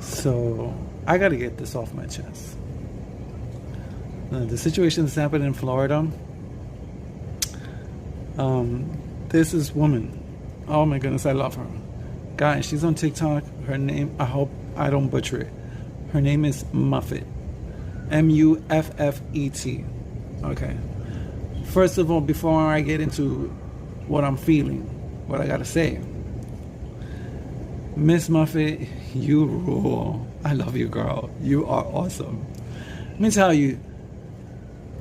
So I got to get this off my chest. The situation that's happened in Florida. This is woman. Oh my goodness, I love her. Guys, she's on TikTok. Her name, I hope I don't butcher it. Her name is Muffet. Muffet. Okay. First of all, before I get into what I'm feeling, what I gotta say, Miss Muffet, you rule. I love you, girl. You are awesome. Let me tell you,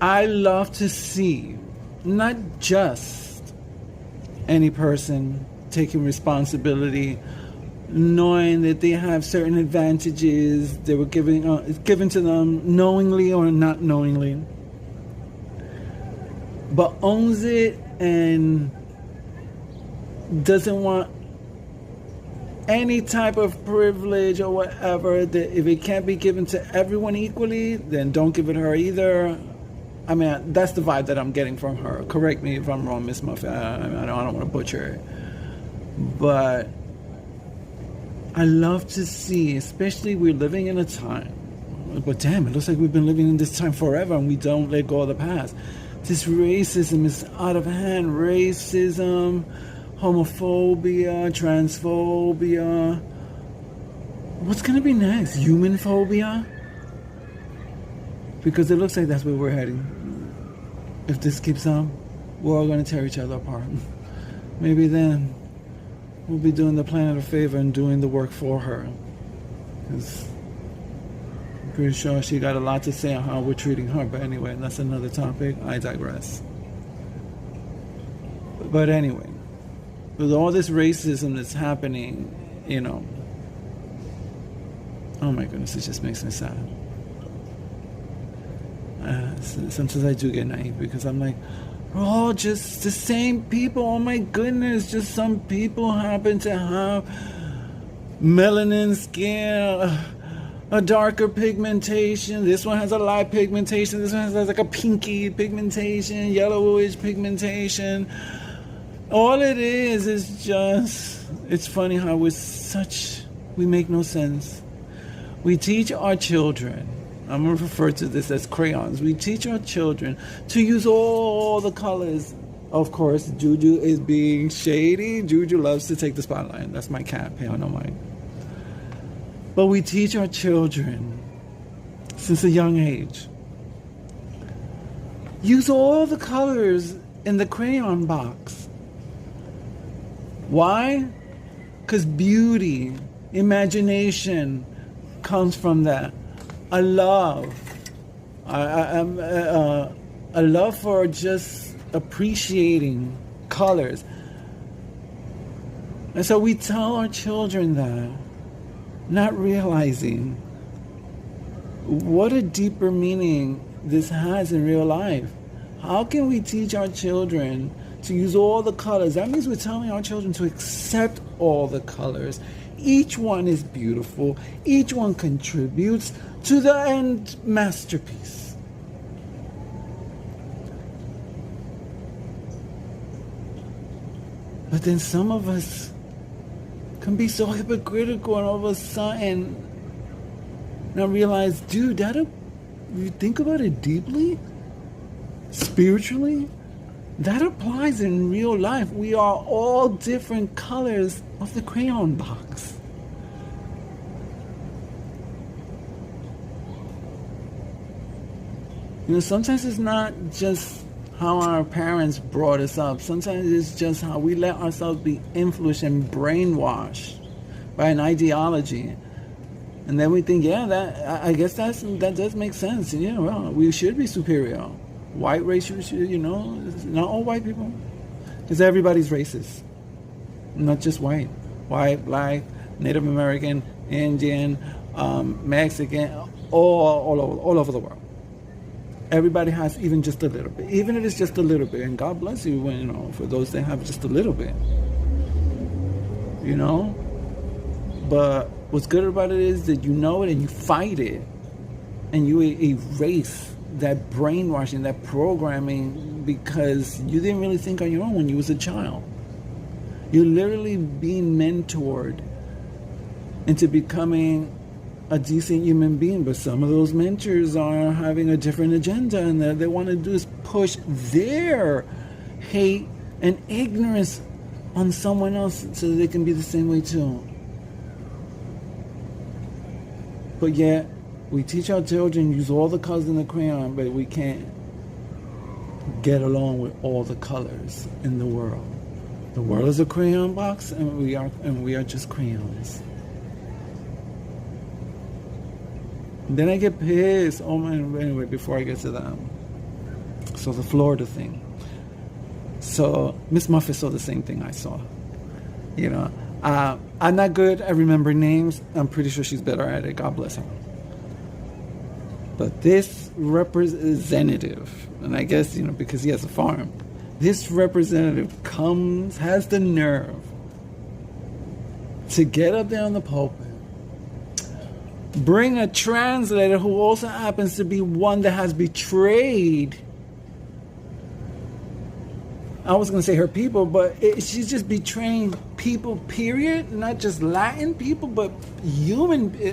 I love to see not just any person taking responsibility, knowing that they have certain advantages they were given to them knowingly or not knowingly, but owns it and doesn't want any type of privilege or whatever. That if it can't be given to everyone equally, then don't give it her either. I mean, that's the vibe that I'm getting from her. Correct me if I'm wrong, Miss Muffet. I don't want to butcher it. But I love to see, especially we're living in a time, but damn, it looks like we've been living in this time forever and we don't let go of the past. This racism is out of hand. Racism, homophobia, transphobia. What's going to be next? Human phobia? Because it looks like that's where we're heading. If this keeps on, we're all going to tear each other apart. Maybe then we'll be doing the planet a favor and doing the work for her. Because I'm pretty sure she got a lot to say on how we're treating her. But anyway, that's another topic. I digress. But anyway, with all this racism that's happening, you know, oh my goodness, it just makes me sad. Sometimes I do get naive because I'm like, we're all just the same people. Oh my goodness, just some people happen to have melanin skin, a darker pigmentation. This one has a light pigmentation. This one has like a pinky pigmentation, yellowish pigmentation. All it is just, it's funny how we make no sense. We teach our children, I'm going to refer to this as crayons. We teach our children to use all the colors. Of course, Juju is being shady. Juju loves to take the spotlight. That's my cat, pay no mind. But we teach our children since a young age. Use all the colors in the crayon box. Why? Because beauty, imagination comes from that. A love for just appreciating colors. And so we tell our children that, not realizing what a deeper meaning this has in real life. How can we teach our children to use all the colors? That means we're telling our children to accept all the colors. Each one is beautiful. Each one contributes to the end masterpiece. But then some of us can be so hypocritical and all of a sudden not realize, dude, if you think about it deeply, spiritually, that applies in real life. We are all different colors of the crayon box. You know, sometimes it's not just how our parents brought us up. Sometimes it's just how we let ourselves be influenced and brainwashed by an ideology. And then we think, yeah, I guess that does make sense. Yeah, well, we should be superior. White race, you know, not all white people. Because everybody's racist. Not just white. White, black, Native American, Indian, Mexican, all over the world. Everybody has even just a little bit. Even if it's just a little bit. And God bless you when, you know, for those that have just a little bit. You know? But what's good about it is that you know it and you fight it. And you erase that brainwashing, that programming, because you didn't really think on your own when you was a child. You're literally being mentored into becoming a decent human being, but some of those mentors are having a different agenda, and they want to do is push their hate and ignorance on someone else so that they can be the same way too. But yet, we teach our children use all the colors in the crayon, but we can't get along with all the colors in the world. The world is a crayon box, and we are just crayons. And then I get pissed. Oh man! Anyway, before I get to that, so the Florida thing. So Miss Muffet saw the same thing I saw. You know, I'm not good at remembering names. I'm pretty sure she's better at it. God bless her. But this representative, and I guess, because he has a farm, this representative has the nerve to get up there on the pulpit, bring a translator who also happens to be one that has betrayed, I was going to say her people, but she's just betraying people, period. Not just Latin people, but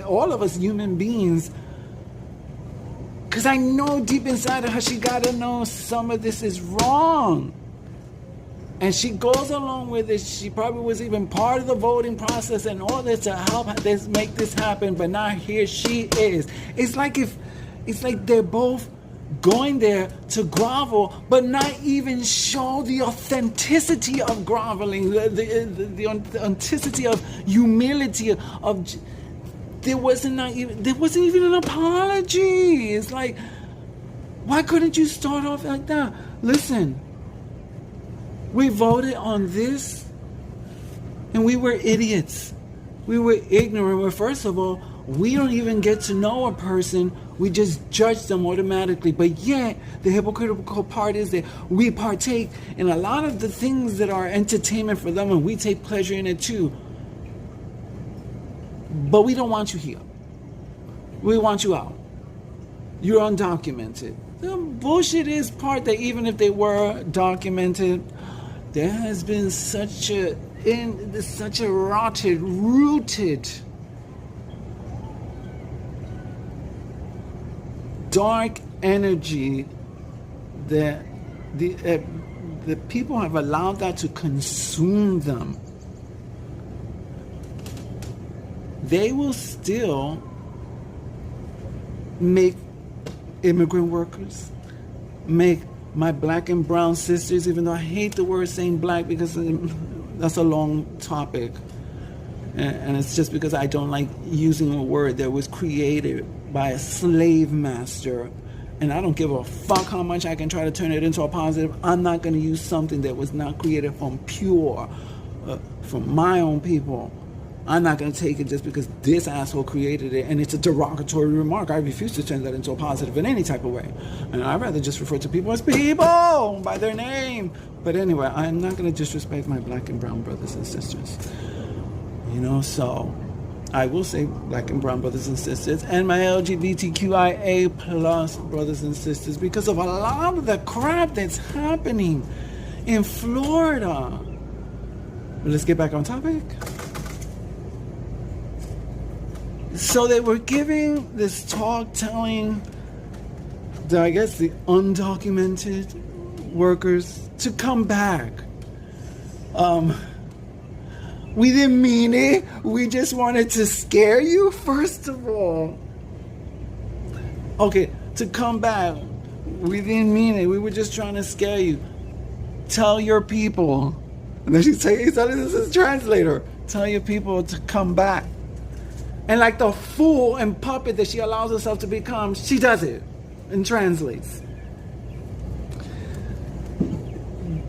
all of us human beings. Because I know deep inside of her, she got to know some of this is wrong. And she goes along with it. She probably was even part of the voting process and all this to help this make this happen. But now here she is. It's like they're both going there to grovel, but not even show the authenticity of groveling, the authenticity of humility, of... There wasn't even an apology. It's like, why couldn't you start off like that? Listen, we voted on this, and we were idiots. We were ignorant. Well, first of all, we don't even get to know a person. We just judge them automatically. But yet, the hypocritical part is that we partake in a lot of the things that are entertainment for them, and we take pleasure in it too. But we don't want you here. We want you out. You're undocumented. The bullshit is part that even if they were documented, there has been such a rooted dark energy that the people have allowed that to consume them. They will still make immigrant workers, make my black and brown sisters, even though I hate the word saying black because that's a long topic. And it's just because I don't like using a word that was created by a slave master. And I don't give a fuck how much I can try to turn it into a positive. I'm not going to use something that was not created from from my own people. I'm not going to take it just because this asshole created it and it's a derogatory remark. I refuse to turn that into a positive in any type of way. And I'd rather just refer to people as people by their name. But anyway, I'm not going to disrespect my black and brown brothers and sisters. So I will say black and brown brothers and sisters and my LGBTQIA plus brothers and sisters because of a lot of the crap that's happening in Florida. But let's get back on topic. So they were giving this talk telling the undocumented workers to come back. We didn't mean it. We just wanted to scare you, first of all. Okay, to come back. We didn't mean it. We were just trying to scare you. Tell your people. And then he's telling this is translator. Tell your people to come back. And like the fool and puppet that she allows herself to become, she does it and translates.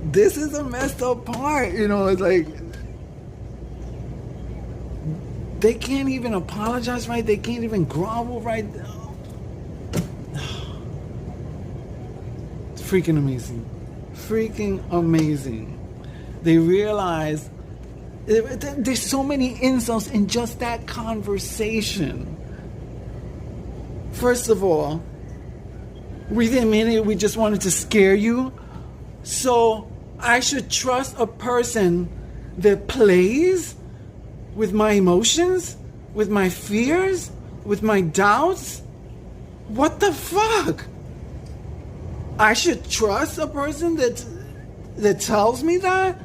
This is a messed up part, it's like they can't even apologize right, they can't even grovel right. It's freaking amazing. Freaking amazing. They realize there's so many insults in just that conversation. First of all, we didn't mean it, we just wanted to scare you. So I should trust a person that plays with my emotions, with my fears, with my doubts? What the fuck? I should trust a person that tells me that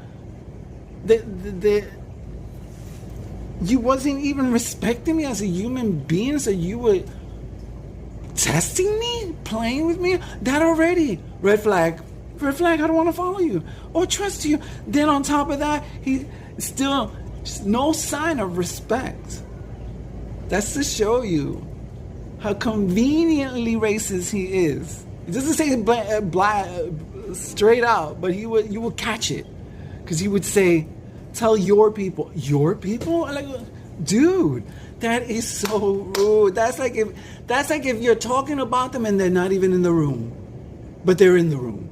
you wasn't even respecting me as a human being, so you were testing me, playing with me. That already red flag. I don't want to follow you or trust you. Then on top of that, he still no sign of respect. That's to show you how conveniently racist he is. He doesn't say it straight out, but you would catch it, because he would say, "Tell your people." Your people? Like, dude, that is so rude. That's like if you're talking about them and they're not even in the room, but they're in the room,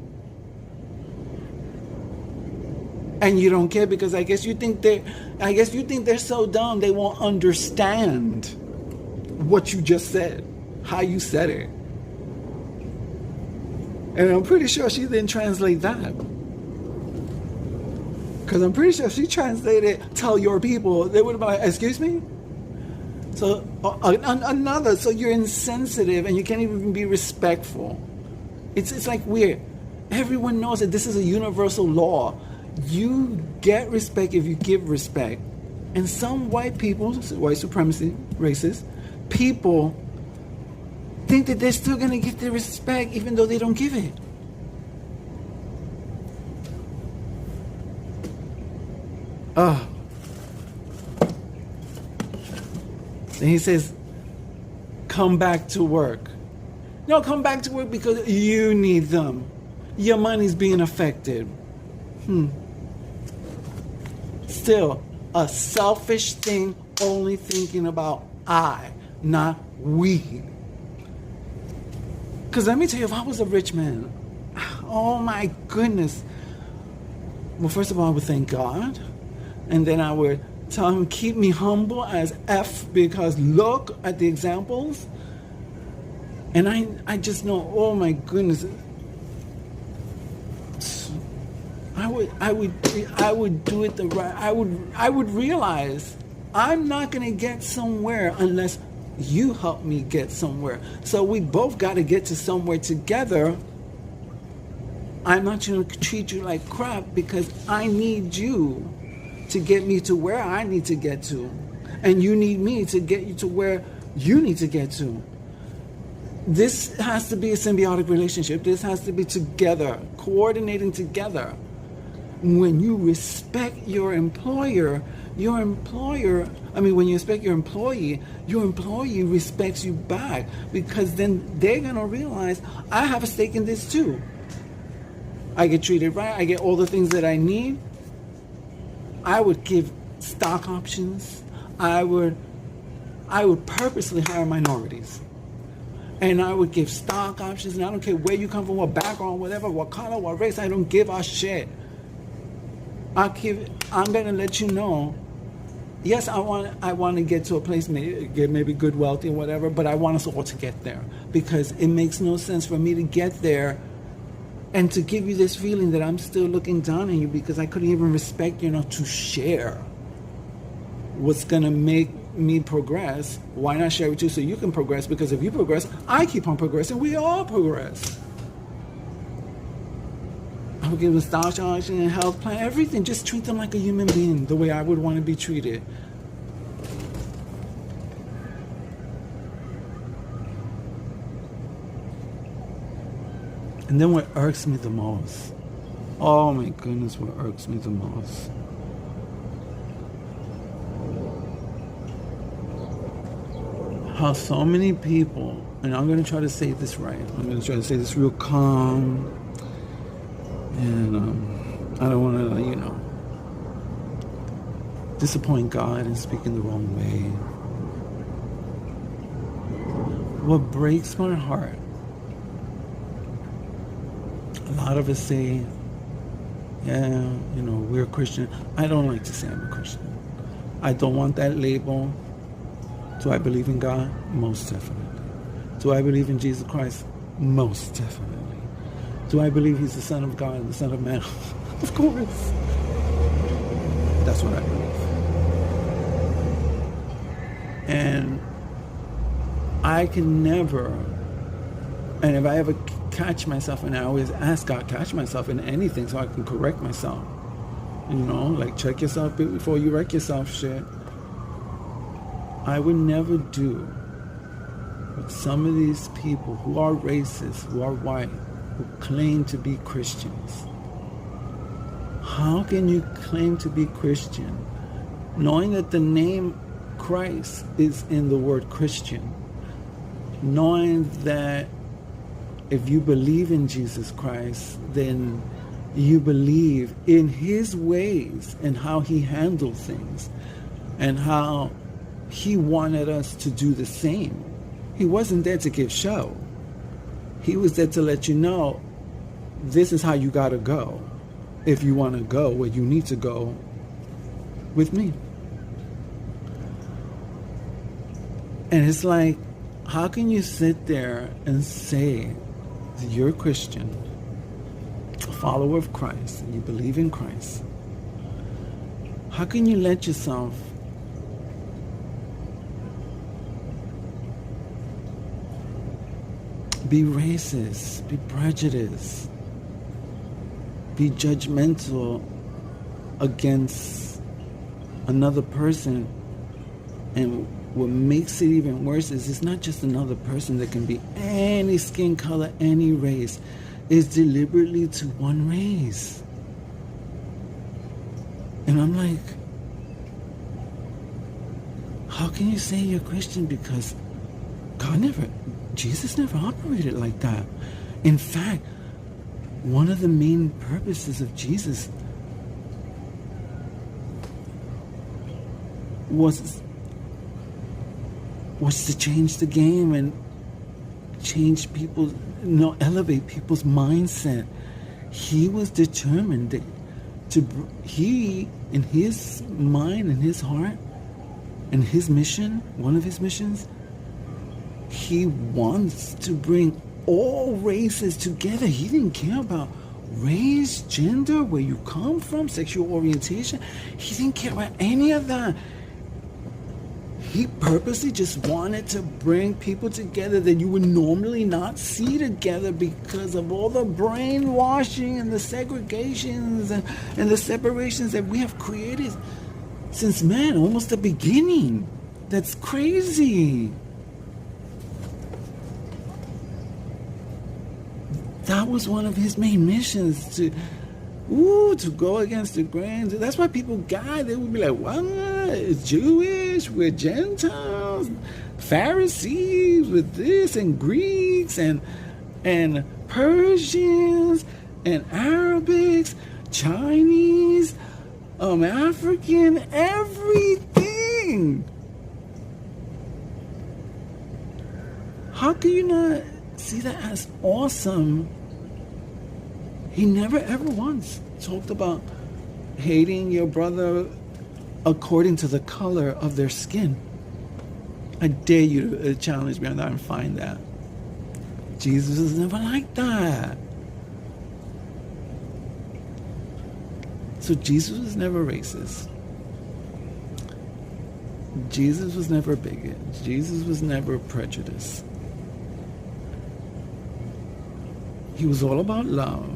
and you don't care because I guess you think they're so dumb they won't understand what you just said, how you said it. And I'm pretty sure she didn't translate that. Because I'm pretty sure if she translated "tell your people," they would have been like, "Excuse me?" So another, so you're insensitive and you can't even be respectful. It's like weird. Everyone knows that this is a universal law. You get respect if you give respect. And some white people, white supremacy, racist people, think that they're still going to get the respect even though they don't give it. Then he says, "Come back to work." No, come back to work because you need them. Your money's being affected. Still, a selfish thing, only thinking about I, not we. Because let me tell you, if I was a rich man, oh my goodness. Well, first of all, I would thank God. And then I would tell him, keep me humble as F, because look at the examples. And I just know, oh my goodness. I would do it the right. I would realize I'm not going to get somewhere unless you help me get somewhere. So we both got to get to somewhere together. I'm not going to treat you like crap because I need you to get me to where I need to get to. And you need me to get you to where you need to get to. This has to be a symbiotic relationship. This has to be together, coordinating together. When you respect your employer, when you respect your employee respects you back, because then they're going to realize I have a stake in this too. I get treated right. I get all the things that I need. I would give stock options. I would purposely hire minorities. And I would give stock options, and I don't care where you come from, what background, whatever, what color, what race, I don't give a shit. I'm going to let you know, yes, I want to get to a place, maybe good, wealthy, whatever, but I want us all to get there, because it makes no sense for me to get there and to give you this feeling that I'm still looking down on you because I couldn't even respect you enough to share what's going to make me progress. Why not share with you so you can progress? Because if you progress, I keep on progressing. We all progress. I would give them stock option and health plan, everything. Just treat them like a human being, the way I would want to be treated. And then what irks me the most, oh my goodness, what irks me the most, how so many people, and I'm going to try to say this right, I'm going to try to say this real calm, and I don't want to, disappoint God and speak in the wrong way. What breaks my heart, a lot of us say, yeah, we're Christian. I don't like to say I'm a Christian. I don't want that label. Do I believe in God? Most definitely. Do I believe in Jesus Christ? Most definitely. Do I believe he's the Son of God and the Son of Man? Of course. That's what I believe. And I can never, and if I ever catch myself, and I always ask God, catch myself in anything so I can correct myself. You know, like check yourself before you wreck yourself shit. I would never do what some of these people who are racist, who are white, who claim to be Christians. How can you claim to be Christian knowing that the name Christ is in the word Christian? Knowing that if you believe in Jesus Christ, then you believe in his ways and how he handled things and how he wanted us to do the same. He wasn't there to give show. He was there to let you know, this is how you gotta go if you want to go where you need to go with me. And it's like, how can you sit there and say that you're a Christian, a follower of Christ, and you believe in Christ? How can you let yourself be racist, be prejudiced, be judgmental against another person? And what makes it even worse is it's not just another person that can be any skin color, any race. It's deliberately to one race. And I'm like, how can you say you're Christian? Because Jesus never operated like that. In fact, one of the main purposes of Jesus was to change the game and change people, elevate people's mindset. He was determined in his mind and his heart and his mission, one of his missions, he wants to bring all races together. He didn't care about race, gender, where you come from, sexual orientation. He didn't care about any of that. He purposely just wanted to bring people together that you would normally not see together because of all the brainwashing and the segregations and the separations that we have created since, man, almost the beginning. That's crazy. That was one of his main missions, to go against the grain. That's why people they would be like, what? It's Jewish, we're Gentiles, Pharisees with this, and Greeks, and Persians, and Arabics, Chinese, African, everything. How can you not see that as awesome? He never ever once talked about hating your brother according to the color of their skin. I dare you to challenge me on that and find that. Jesus was never like that. So Jesus was never racist. Jesus was never a bigot. Jesus was never prejudiced. He was all about love.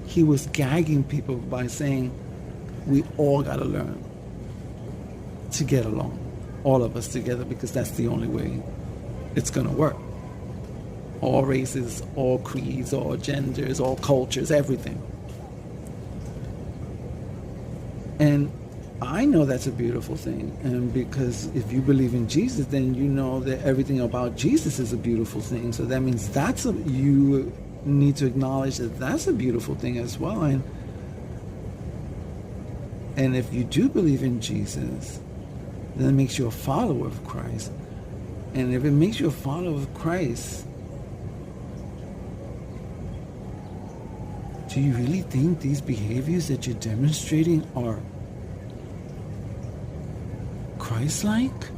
He was gagging people by saying, we all got to learn to get along, all of us together, because that's the only way it's going to work. All races, all creeds, all genders, all cultures, everything. And I know that's a beautiful thing. And because if you believe in Jesus, then you know that everything about Jesus is a beautiful thing. So that means you need to acknowledge that that's a beautiful thing as well. And if you do believe in Jesus, then it makes you a follower of Christ. And if it makes you a follower of Christ, do you really think these behaviors that you're demonstrating are Christ-like?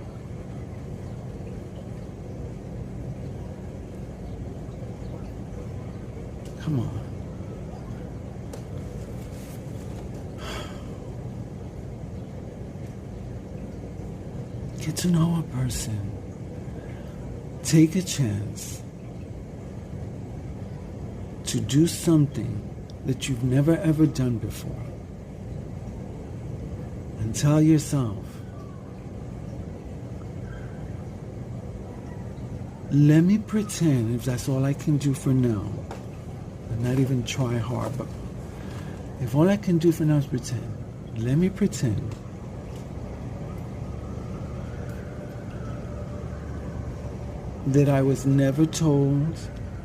Come on. Get to know a person. take a chance to do something that you've never ever done before. And tell yourself, let me pretend, if that's all I can do for now, and not even try hard, but if all I can do for now is pretend, let me pretend that I was never told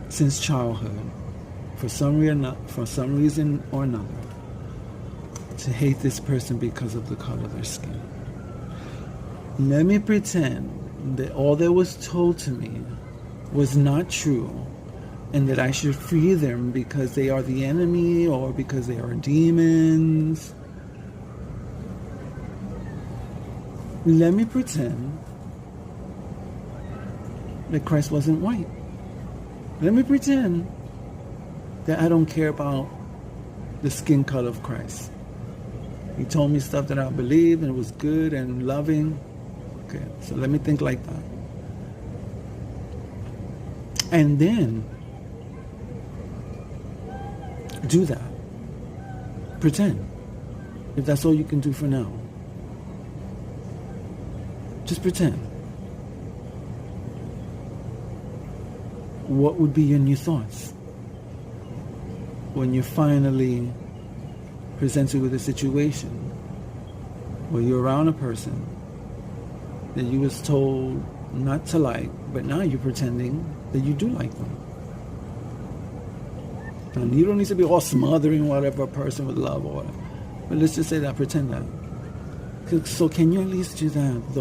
since childhood, for some reason or another, to hate this person because of the color of their skin. Let me pretend that all that was told to me was not true, and that I should free them because they are the enemy or because they are demons. Let me pretend that Christ wasn't white. Let me pretend that I don't care about the skin color of Christ. He told me stuff that I believed and it was good and loving. Okay, so let me think like that. And then do that. Pretend. If that's all you can do for now. Just pretend. What would be your new thoughts when you're finally presented with a situation where you're around a person that you was told not to like, but now you're pretending that you do like them? And you don't need to be all smothering whatever person with love or whatever. But let's just say that, pretend that. So can you at least do that?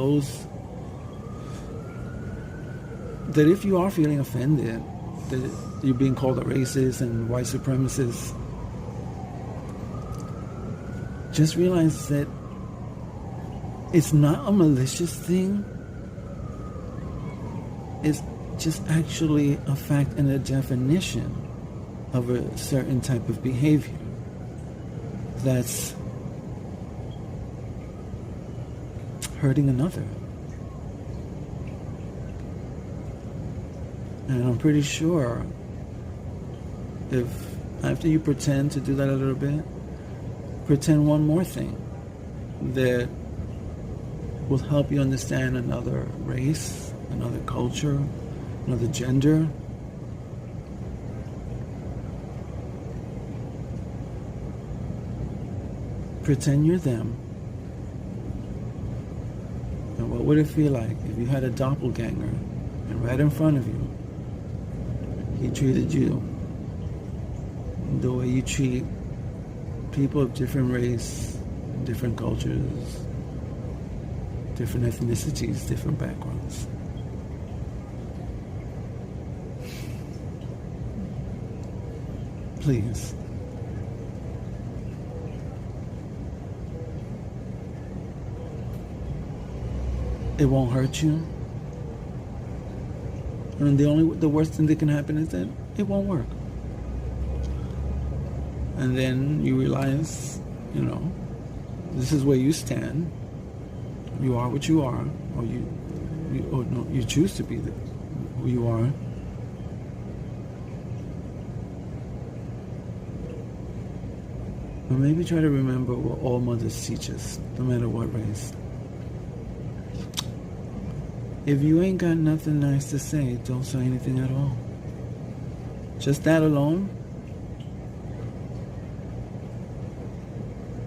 That if you are feeling offended, that you're being called a racist and white supremacist, just realize that it's not a malicious thing. It's just actually a fact and a definition of a certain type of behavior that's hurting another. And I'm pretty sure if after you pretend to do that a little bit, pretend one more thing that will help you understand another race, another culture, another gender. Pretend you're them. And what would it feel like if you had a doppelganger and right in front of you, he treated you the way you treat people of different race, different cultures, different ethnicities, different backgrounds? Please. It won't hurt you. And the worst thing that can happen is that it won't work. And then you realize, this is where you stand. You are what you are, or you choose to be who you are. But maybe try to remember what all mothers teach us, no matter what race. If you ain't got nothing nice to say, don't say anything at all. Just that alone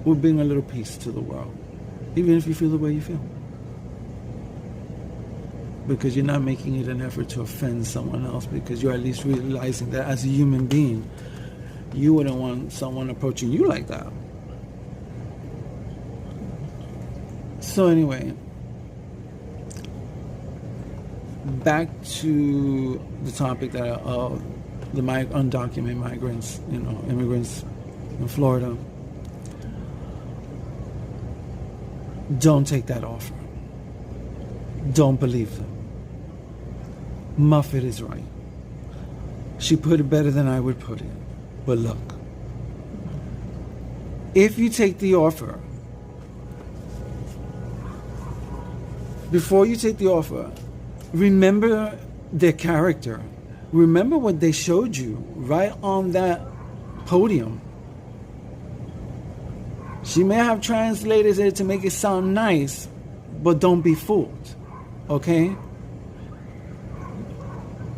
will bring a little peace to the world, even if you feel the way you feel. Because you're not making it an effort to offend someone else, because you're at least realizing that as a human being, you wouldn't want someone approaching you like that. So anyway, back to the topic that the undocumented migrants, immigrants in Florida. Don't take that offer. Don't believe them. Muffet is right. She put it better than I would put it. But look, if you take the offer, before you take the offer, remember their character. Remember what they showed you right on that podium. She may have translated it to make it sound nice, but don't be fooled, okay?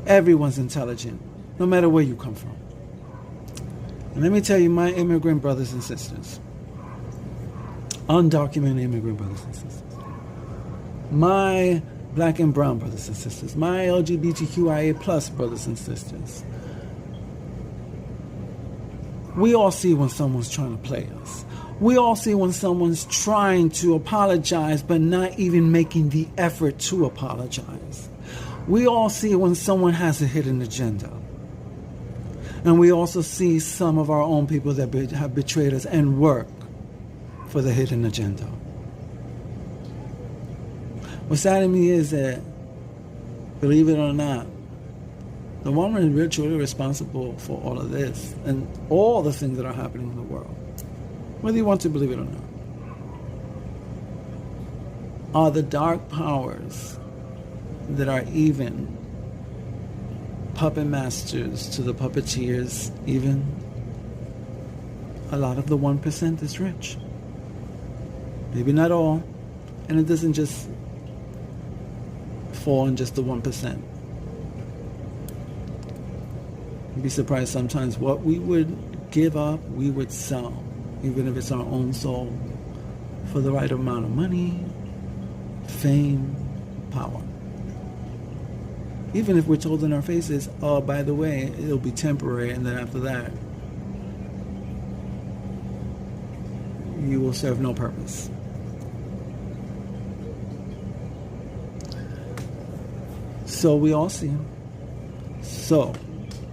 Everyone's intelligent, no matter where you come from. And let me tell you, my immigrant brothers and sisters, undocumented immigrant brothers and sisters, my black and brown brothers and sisters, my Lgbtqia plus brothers and sisters, we all see when someone's trying to play us. We all see when someone's trying to apologize but not even making the effort to apologize. We all see when someone has a hidden agenda. And we also see some of our own people that have betrayed us and work for the hidden agenda. What's sad to me is that, believe it or not, the woman is truly responsible for all of this and all the things that are happening in the world, whether you want to believe it or not, are the dark powers that are even puppet masters to the puppeteers. Even a lot of the 1% is rich. Maybe not all, and it doesn't just fall in just the 1%. You'd be surprised sometimes what we would give up, we would sell, even if it's our own soul, for the right amount of money, fame, power. Even if we're told in our faces, oh, by the way, it'll be temporary, and then after that, you will serve no purpose. So we all see him. So,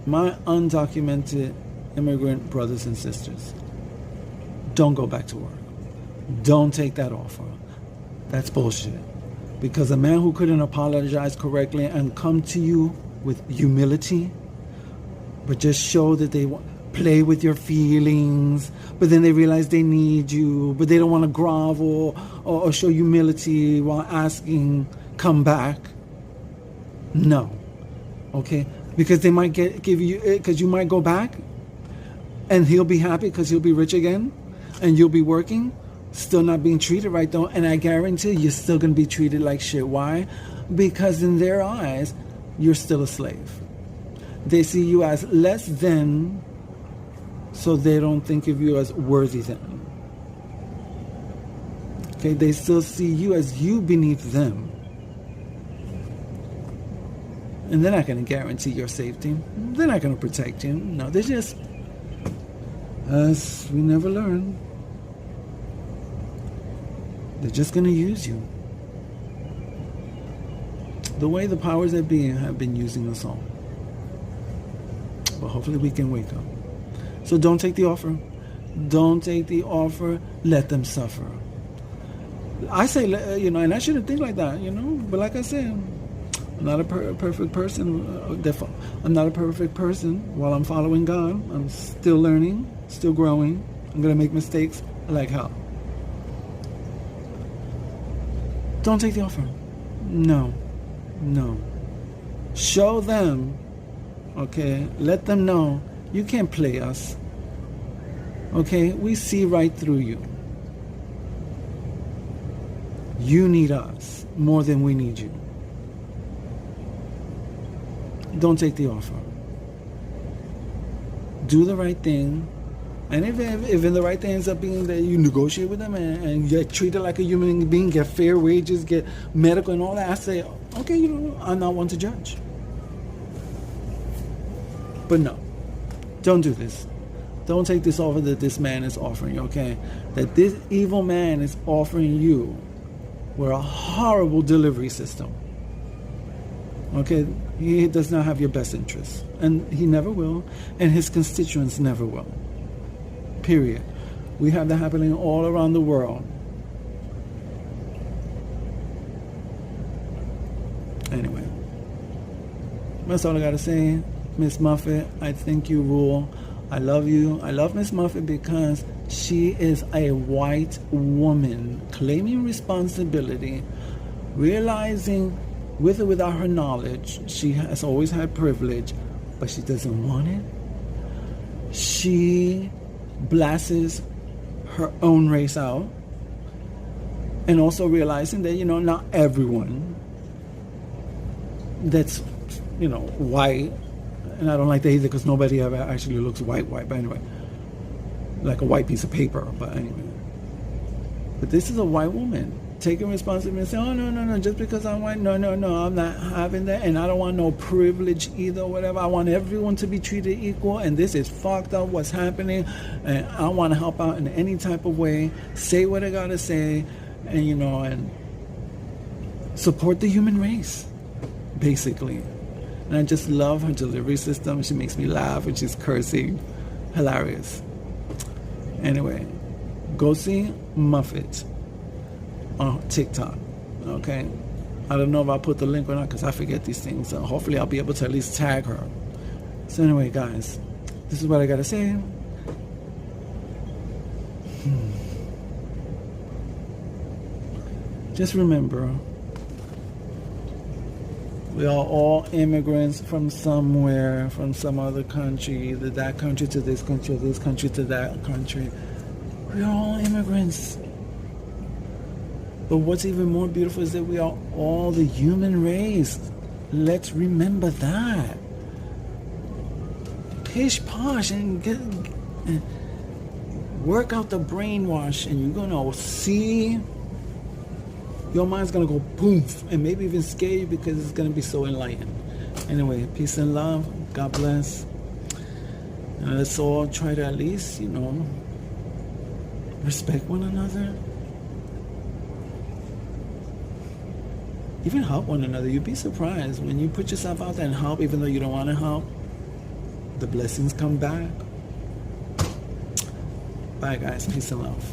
my undocumented immigrant brothers and sisters, don't go back to work. Don't take that offer. That's bullshit. Because a man who couldn't apologize correctly and come to you with humility, but just show that they play with your feelings, but then they realize they need you, but they don't want to grovel or show humility while asking, come back. No. Okay? Because they might give you, because you might go back and he'll be happy because he'll be rich again and you'll be working, still not being treated right though, and I guarantee you're still going to be treated like shit. Why? Because in their eyes, you're still a slave. They see you as less than, so they don't think of you as worthy than. Okay, they still see you as you beneath them. And they're not going to guarantee your safety. They're not going to protect you. No, they're just, as we never learn, they're just going to use you. The way the powers that be have been using us all. But hopefully we can wake up. So don't take the offer. Don't take the offer. Let them suffer. I say, and I shouldn't think like that, But like I said, I'm not a perfect person. I'm not a perfect person while I'm following God. I'm still learning, still growing. I'm going to make mistakes like hell. Don't take the offer. No. Show them, okay? Let them know you can't play us. Okay? We see right through you. You need us more than we need you. Don't take the offer. Do the right thing. And if the right thing ends up being that you negotiate with them and get treated like a human being, get fair wages, get medical and all that, I say, okay, I'm not one to judge. But no, don't do this. Don't take this offer that this man is offering you, okay? That this evil man is offering you. We're a horrible delivery system. Okay? He does not have your best interests. And he never will. And his constituents never will. Period. We have that happening all around the world. Anyway. That's all I got to say. Miss Muffet, I think you rule. I love you. I love Miss Muffet because she is a white woman claiming responsibility, realizing with or without her knowledge, she has always had privilege, but she doesn't want it. She blasts her own race out, and also realizing that, you know, not everyone that's, you know, white, and I don't like that either because nobody ever actually looks white, but anyway, like a white piece of paper, but anyway. But this is a white woman taking responsibility and saying, oh, no, just because I'm white, no, I'm not having that, and I don't want no privilege either, whatever. I want everyone to be treated equal, and this is fucked up what's happening, and I want to help out in any type of way, say what I gotta say, and, you know, and support the human race, basically. And I just love her delivery system. She makes me laugh when she's cursing. Hilarious. Anyway, go see Muffet on TikTok. Okay? I don't know if I'll put the link or not because I forget these things. So hopefully I'll be able to at least tag her. So anyway, guys, this is what I gotta say. Just remember, we are all immigrants from somewhere, from some other country, either that country to this country, or this country to that country. We are all immigrants. But what's even more beautiful is that we are all the human race. Let's remember that. Pish posh and work out the brainwash, and you're gonna see your mind's gonna go poof, and maybe even scare you because it's gonna be so enlightened. Anyway, peace and love. God bless. And let's all try to at least, you know, respect one another. Even help one another. You'd be surprised when you put yourself out there and help, even though you don't want to help. The blessings come back. Bye, guys. Peace and love.